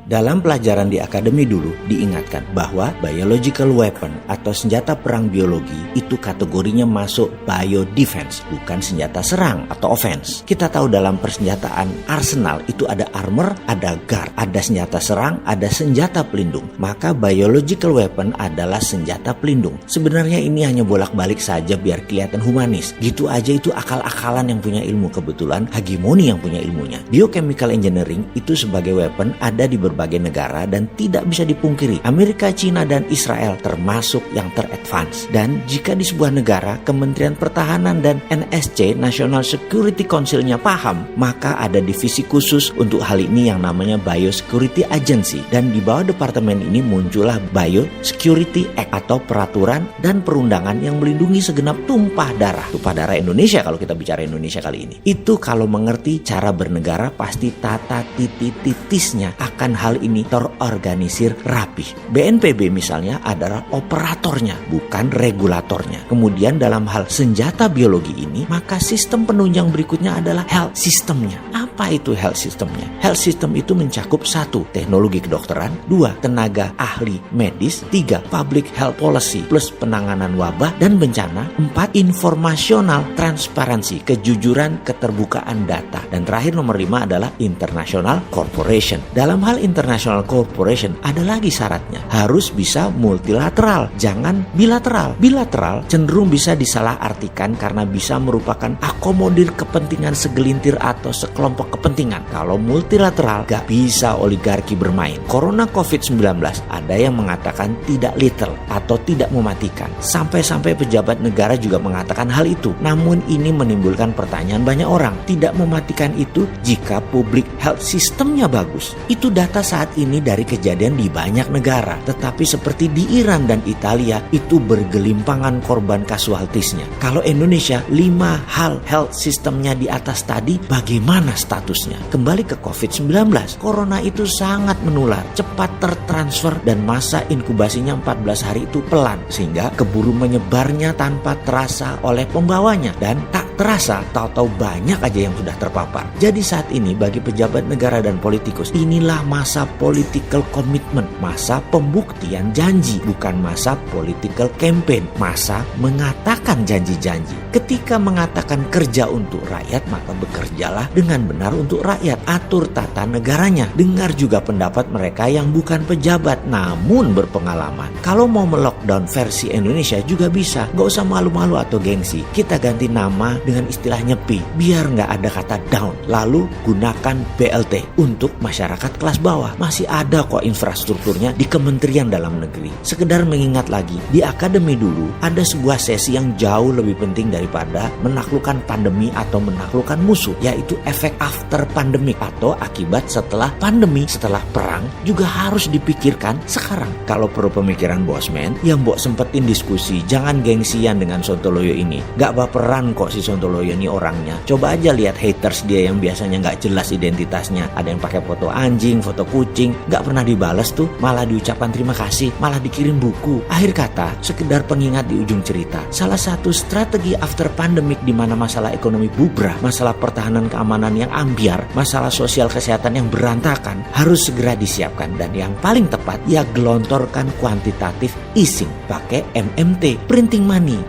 Dalam pelajaran di akademi dulu diingatkan bahwa biological weapon atau senjata perang biologi itu kategorinya masuk biodefense, bukan senjata serang atau offense. Kita tahu dalam persenjataan arsenal itu ada armor, ada guard, ada senjata serang, ada senjata pelindung. Maka biological weapon adalah senjata pelindung. Sebenarnya ini hanya bolak-balik saja biar kelihatan humanis. Gitu aja itu akal-akalan yang punya ilmu, kebetulan hegemoni yang punya ilmunya. Biochemical engineering itu sebagai weapon ada di berbagai negara dan tidak bisa dipungkiri Amerika, China, dan Israel termasuk yang teradvance. Dan jika di sebuah negara Kementerian Pertahanan dan NSC National Security Council-nya paham, maka ada divisi khusus untuk hal ini yang namanya Biosecurity Agency, dan di bawah departemen ini muncullah Biosecurity Act atau peraturan dan perundangan yang melindungi segenap tumpah darah Indonesia. Kalau kita bicara Indonesia kali ini, itu kalau mengerti cara bernegara pasti tata titik-titisnya akan hal ini terorganisir rapih. BNPB misalnya adalah operatornya, bukan regulatornya. Kemudian dalam hal senjata biologi ini, maka sistem penunjang berikutnya adalah health systemnya. Apa itu health systemnya? Health system itu mencakup 1. Teknologi kedokteran, 2. Tenaga ahli medis, 3. Public health policy plus penanganan wabah dan bencana, 4. Informasional transparansi, kejujuran, keterbukaan data, dan terakhir nomor 5 adalah international corporation. Dalam hal international corporation ada lagi syaratnya, harus bisa multilateral, jangan bilateral. Bilateral cenderung bisa disalahartikan karena bisa merupakan akomodir kepentingan segelintir atau sekelompok kepentingan. Kalau multilateral gak bisa oligarki bermain. Corona COVID-19 ada yang mengatakan tidak lethal atau tidak mematikan. Sampai-sampai pejabat negara juga mengatakan hal itu. Namun ini menimbulkan pertanyaan banyak orang. Tidak mematikan itu jika public health systemnya bagus. Itu data saat ini dari kejadian di banyak negara. Tetapi seperti di Iran dan Italia itu bergelimpangan korban kasualtisnya. Kalau Indonesia 5 hal health systemnya di atas tadi, bagaimana statusnya? Kembali ke COVID-19, corona itu sangat menular, cepat tertransfer dan masa inkubasinya 14 hari itu pelan, sehingga keburu menyebarnya tanpa terasa oleh pembawanya, dan tak terasa tahu-tahu banyak aja yang sudah terpapar. Jadi saat ini bagi pejabat negara dan politikus, inilah masa political commitment, masa pembuktian janji, bukan masa political campaign, masa mengatakan janji-janji. Ketika mengatakan kerja untuk rakyat, maka bekerjalah dengan benar untuk rakyat. Atur tata negaranya. Dengar juga pendapat mereka yang bukan pejabat namun berpengalaman. Kalau mau melockdown versi Indonesia juga bisa. Gak usah malu-malu atau gengsi. Kita ganti nama dengan istilah nyepi, biar gak ada kata down. Lalu gunakan BLT untuk masyarakat kelas bawah. Masih ada kok infrastrukturnya di Kementerian Dalam Negeri. Sekedar mengingat lagi, di akademi dulu ada sebuah sesi yang jauh lebih penting daripada menaklukkan pandemi atau menaklukkan musuh, yaitu efek after pandemic atau akibat setelah pandemi, setelah perang juga harus dipikirkan sekarang. Kalau perlu pemikiran bosman, yang Mbok sempetin diskusi, jangan gengsian dengan Sontoloyo ini. Gak baperan kok si Sontoloyo ini orangnya. Coba aja lihat haters dia yang biasanya gak jelas identitasnya. Ada yang pakai foto anjing, foto kucing, gak pernah dibalas tuh, malah diucapkan terima kasih, malah dikirim buku. Akhir kata, sekedar pengingat di ujung cerita, salah satu strategi after pandemic di mana masalah ekonomi bubrah, masalah pertahanan keamanan yang ambiar, masalah sosial kesehatan yang berantakan harus segera disiapkan, dan yang paling tepat ya gelontorkan kuantitatif easing pakai MMT, printing money.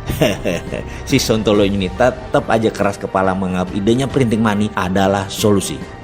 Si Sontoloyo ini tetap aja keras kepala menganggap idenya printing money adalah solusi.